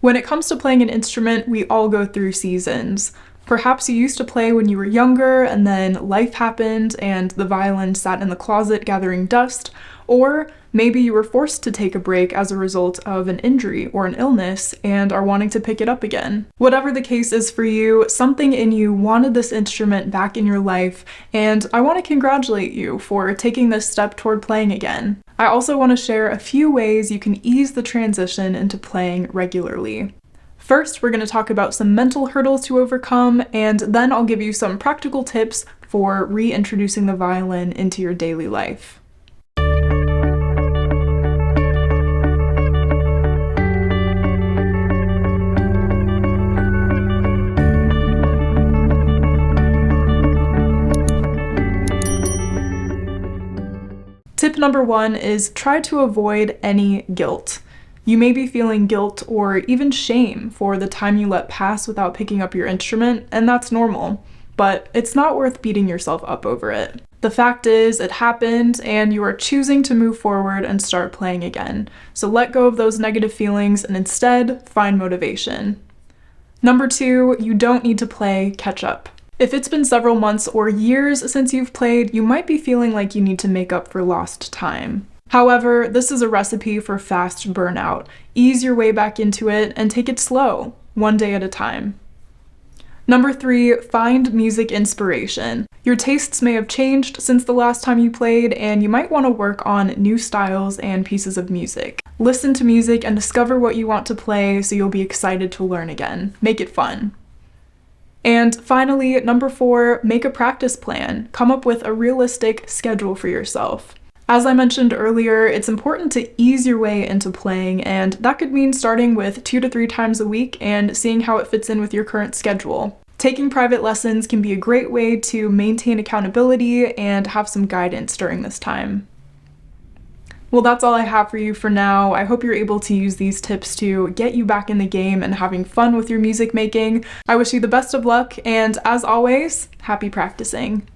When it comes to playing an instrument, we all go through seasons. Perhaps you used to play when you were younger and then life happened and the violin sat in the closet gathering dust, or maybe you were forced to take a break as a result of an injury or an illness and are wanting to pick it up again. Whatever the case is for you, something in you wanted this instrument back in your life, and I want to congratulate you for taking this step toward playing again. I also want to share a few ways you can ease the transition into playing regularly. First, we're going to talk about some mental hurdles to overcome, and then I'll give you some practical tips for reintroducing the violin into your daily life. Tip number 1 is try to avoid any guilt. You may be feeling guilt or even shame for the time you let pass without picking up your instrument, and that's normal, but it's not worth beating yourself up over it. The fact is, it happened, and you are choosing to move forward and start playing again. So let go of those negative feelings and instead find motivation. Number 2, you don't need to play catch up. If it's been several months or years since you've played, you might be feeling like you need to make up for lost time. However, this is a recipe for fast burnout. Ease your way back into it and take it slow, one day at a time. Number 3, find music inspiration. Your tastes may have changed since the last time you played, and you might want to work on new styles and pieces of music. Listen to music and discover what you want to play so you'll be excited to learn again. Make it fun. And finally, number 4, make a practice plan. Come up with a realistic schedule for yourself. As I mentioned earlier, it's important to ease your way into playing, and that could mean starting with 2 to 3 times a week and seeing how it fits in with your current schedule. Taking private lessons can be a great way to maintain accountability and have some guidance during this time. Well, that's all I have for you for now. I hope you're able to use these tips to get you back in the game and having fun with your music making. I wish you the best of luck, and as always, happy practicing.